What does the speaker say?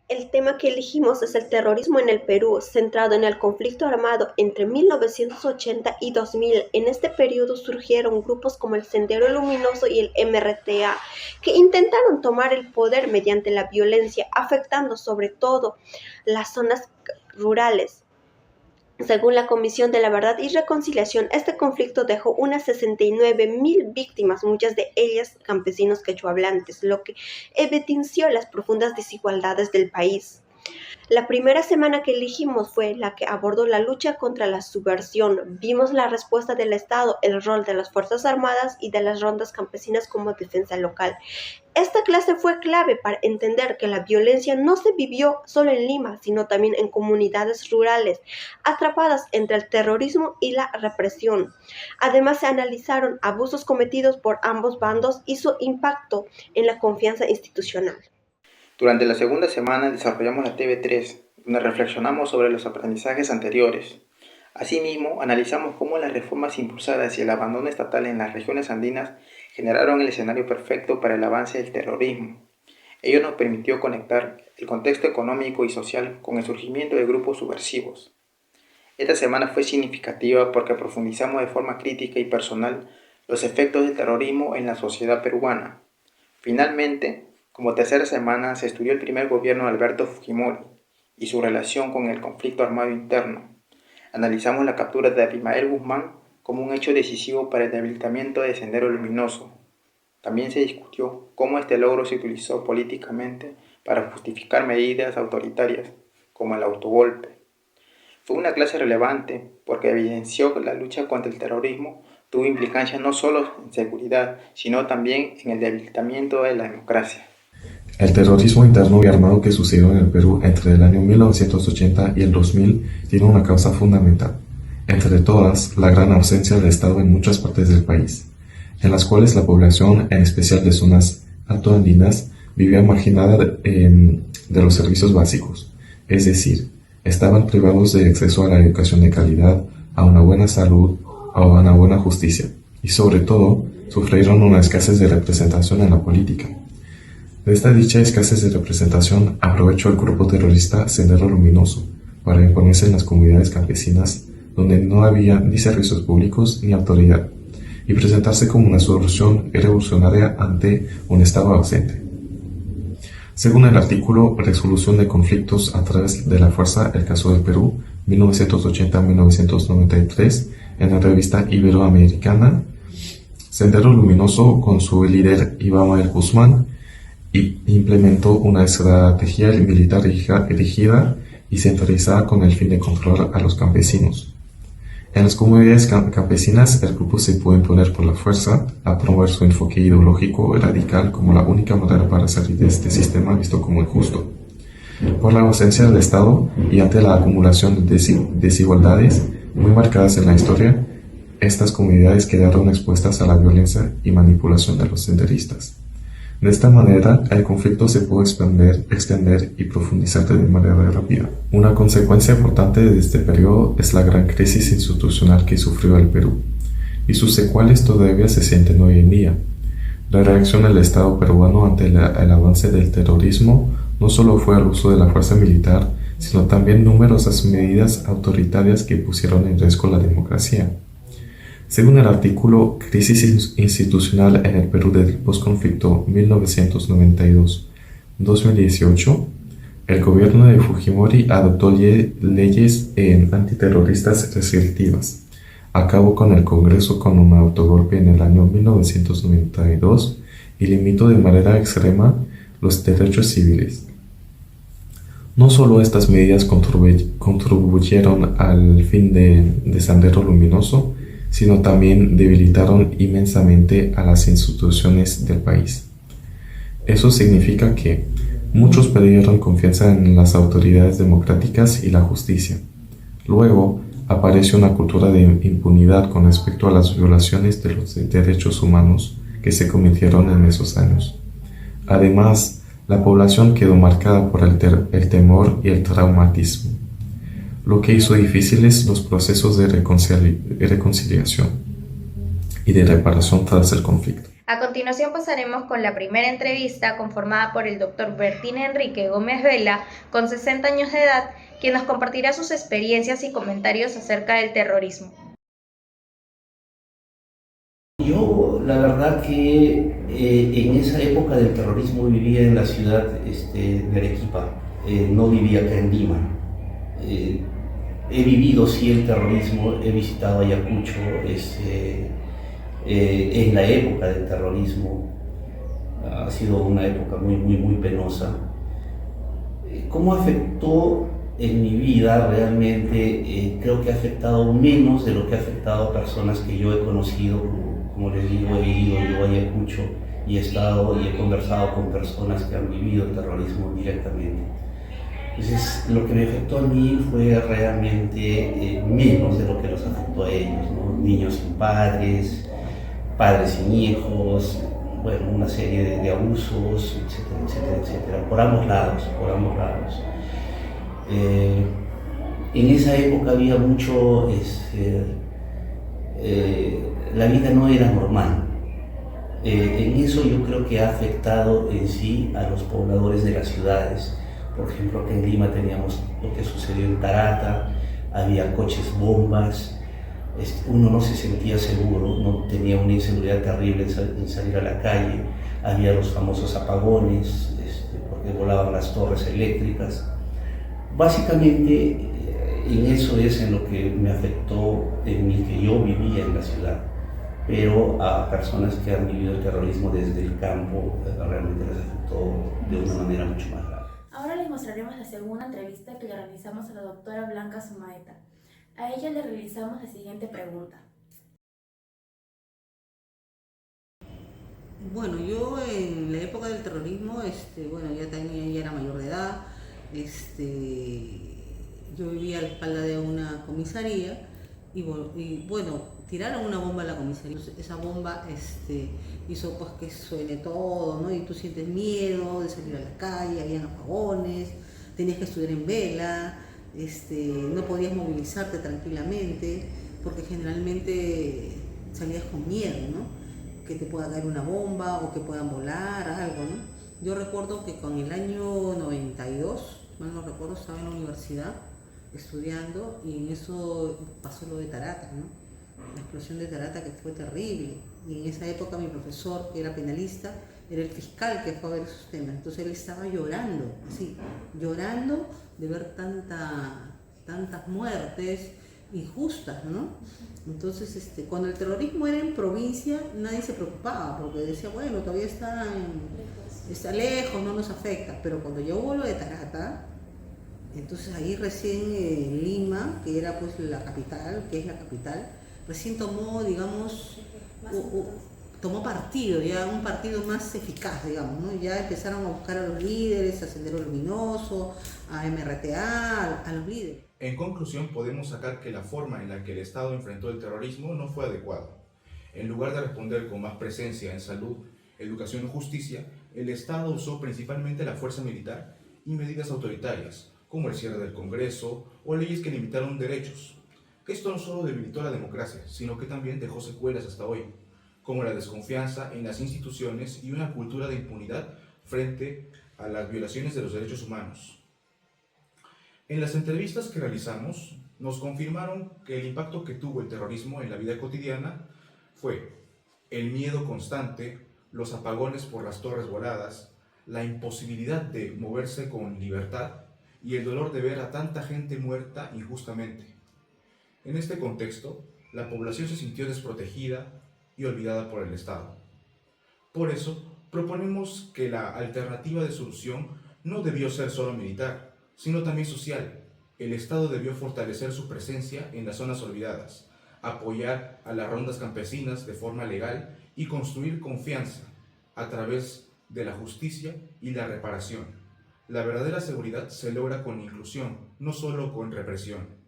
El tema que elegimos es el terrorismo en el Perú, centrado en el conflicto armado entre 1980 y 2000. En este periodo surgieron grupos como el Sendero Luminoso y el MRTA, que intentaron tomar el poder mediante la violencia, afectando sobre todo las zonas rurales. Según la Comisión de la Verdad y Reconciliación, este conflicto dejó unas 69.000 víctimas, muchas de ellas campesinos quechohablantes, lo que evidenció las profundas desigualdades del país. La primera semana que elegimos fue la que abordó la lucha contra la subversión. Vimos la respuesta del Estado, el rol de las Fuerzas Armadas y de las rondas campesinas como defensa local. Esta clase fue clave para entender que la violencia no se vivió solo en Lima, sino también en comunidades rurales, atrapadas entre el terrorismo y la represión. Además, se analizaron abusos cometidos por ambos bandos y su impacto en la confianza institucional. Durante la segunda semana desarrollamos la TV3, donde reflexionamos sobre los aprendizajes anteriores. Asimismo, analizamos cómo las reformas impulsadas y el abandono estatal en las regiones andinas generaron el escenario perfecto para el avance del terrorismo. Ello nos permitió conectar el contexto económico y social con el surgimiento de grupos subversivos. Esta semana fue significativa porque profundizamos de forma crítica y personal los efectos del terrorismo en la sociedad peruana. Finalmente, como tercera semana se estudió el primer gobierno de Alberto Fujimori y su relación con el conflicto armado interno. Analizamos la captura de Abimael Guzmán como un hecho decisivo para el debilitamiento de Sendero Luminoso. También se discutió cómo este logro se utilizó políticamente para justificar medidas autoritarias, como el autogolpe. Fue una clase relevante porque evidenció que la lucha contra el terrorismo tuvo implicancias no solo en seguridad, sino también en el debilitamiento de la democracia. El terrorismo interno y armado que sucedió en el Perú entre el año 1980 y el 2000 tiene una causa fundamental, entre todas, la gran ausencia del Estado en muchas partes del país, en las cuales la población, en especial de zonas altoandinas, vivía marginada de los servicios básicos, es decir, estaban privados de acceso a la educación de calidad, a una buena salud, a una buena justicia, y sobre todo, sufrieron una escasez de representación en la política. De esta dicha escasez de representación aprovechó el grupo terrorista Sendero Luminoso para imponerse en las comunidades campesinas donde no había ni servicios públicos ni autoridad y presentarse como una solución revolucionaria ante un Estado ausente. Según el artículo Resolución de conflictos a través de la fuerza, el caso del Perú, 1980-1993, en la revista Iberoamericana, Sendero Luminoso, con su líder Abimael Guzmán, implementó una estrategia militar rígida y centralizada con el fin de controlar a los campesinos. En las comunidades campesinas, el grupo se pudo imponer por la fuerza, a promover su enfoque ideológico radical como la única manera para salir de este sistema visto como injusto. Por la ausencia del Estado y ante la acumulación de desigualdades muy marcadas en la historia, estas comunidades quedaron expuestas a la violencia y manipulación de los senderistas. De esta manera, el conflicto se pudo extender y profundizar de manera rápida. Una consecuencia importante de este periodo es la gran crisis institucional que sufrió el Perú, y sus secuelas todavía se sienten hoy en día. La reacción del Estado peruano ante el avance del terrorismo no solo fue el uso de la fuerza militar, sino también numerosas medidas autoritarias que pusieron en riesgo la democracia. Según el artículo Crisis institucional en el Perú del posconflicto 1992-2018, el gobierno de Fujimori adoptó leyes antiterroristas restrictivas, acabó con el Congreso con un autogolpe en el año 1992 y limitó de manera extrema los derechos civiles. No solo estas medidas contribuyeron al fin de Sendero Luminoso, sino también debilitaron inmensamente a las instituciones del país. Eso significa que muchos perdieron confianza en las autoridades democráticas y la justicia. Luego, apareció una cultura de impunidad con respecto a las violaciones de los derechos humanos que se cometieron en esos años. Además, la población quedó marcada por el temor y el traumatismo, lo que hizo difíciles los procesos de reconciliación y de reparación tras el conflicto. A continuación pasaremos con la primera entrevista conformada por el doctor Bertín Enrique Gómez Vela, con 60 años de edad, quien nos compartirá sus experiencias y comentarios acerca del terrorismo. Yo, la verdad que en esa época del terrorismo vivía en la ciudad de Arequipa, no vivía acá en Lima. He vivido sí el terrorismo, he visitado Ayacucho en la época del terrorismo. Ha sido una época muy penosa. ¿Cómo afectó en mi vida? Realmente creo que ha afectado menos de lo que ha afectado a personas que yo he conocido. Como les digo, he ido yo a Ayacucho y he estado y he conversado con personas que han vivido el terrorismo directamente. Entonces, lo que me afectó a mí fue realmente menos de lo que los afectó a ellos, ¿no? Niños sin padres, padres sin hijos, bueno, una serie de abusos, etcétera, por ambos lados, por ambos lados. En esa época había mucho, la vida no era normal. En eso yo creo que ha afectado en sí a los pobladores de las ciudades. Por ejemplo, acá en Lima teníamos lo que sucedió en Tarata, había coches bombas, uno no se sentía seguro, no tenía una inseguridad terrible en salir a la calle, había los famosos apagones, porque volaban las torres eléctricas. Básicamente, en eso es en lo que me afectó en mi que yo vivía en la ciudad, pero a personas que han vivido el terrorismo desde el campo realmente les afectó de una manera mucho más grave. Ahora les mostraremos la segunda entrevista que le realizamos a la doctora Blanca Sumaeta. A ella le realizamos la siguiente pregunta. Bueno, yo en la época del terrorismo, bueno, ya era mayor de edad, yo vivía a la espalda de una comisaría y bueno, tiraron una bomba a la comisaría. Esa bomba hizo pues que suene todo, ¿no? Y tú sientes miedo de salir a la calle, habían apagones, tenías que estudiar en vela, no podías movilizarte tranquilamente porque generalmente salías con miedo, ¿no? Que te pueda caer una bomba o que puedan volar, algo, ¿no? Yo recuerdo que con el año 92, mal no recuerdo, estaba en la universidad estudiando y en eso pasó lo de Tarata, ¿no? La explosión de Tarata, que fue terrible. Y en esa época mi profesor, que era penalista, era el fiscal que fue a ver esos temas. Entonces él estaba llorando, así, llorando de ver tantas muertes injustas, ¿no? Entonces, cuando el terrorismo era en provincia, nadie se preocupaba, porque decía, bueno, todavía está lejos, no nos afecta. Pero cuando ya hubo lo de Tarata, entonces ahí recién Lima, que era pues la capital, recién tomó, digamos, tomó partido, ya un partido más eficaz, digamos, ¿no? Ya empezaron a buscar a los líderes, a Sendero Luminoso, a MRTA, a los líderes. En conclusión, podemos sacar que la forma en la que el Estado enfrentó el terrorismo no fue adecuada. En lugar de responder con más presencia en salud, educación y justicia, el Estado usó principalmente la fuerza militar y medidas autoritarias, como el cierre del Congreso o leyes que limitaron derechos. Esto no solo debilitó la democracia, sino que también dejó secuelas hasta hoy, como la desconfianza en las instituciones y una cultura de impunidad frente a las violaciones de los derechos humanos. En las entrevistas que realizamos, nos confirmaron que el impacto que tuvo el terrorismo en la vida cotidiana fue el miedo constante, los apagones por las torres voladas, la imposibilidad de moverse con libertad y el dolor de ver a tanta gente muerta injustamente. En este contexto, la población se sintió desprotegida y olvidada por el Estado. Por eso, proponemos que la alternativa de solución no debió ser solo militar, sino también social. El Estado debió fortalecer su presencia en las zonas olvidadas, apoyar a las rondas campesinas de forma legal y construir confianza a través de la justicia y la reparación. La verdadera seguridad se logra con inclusión, no solo con represión.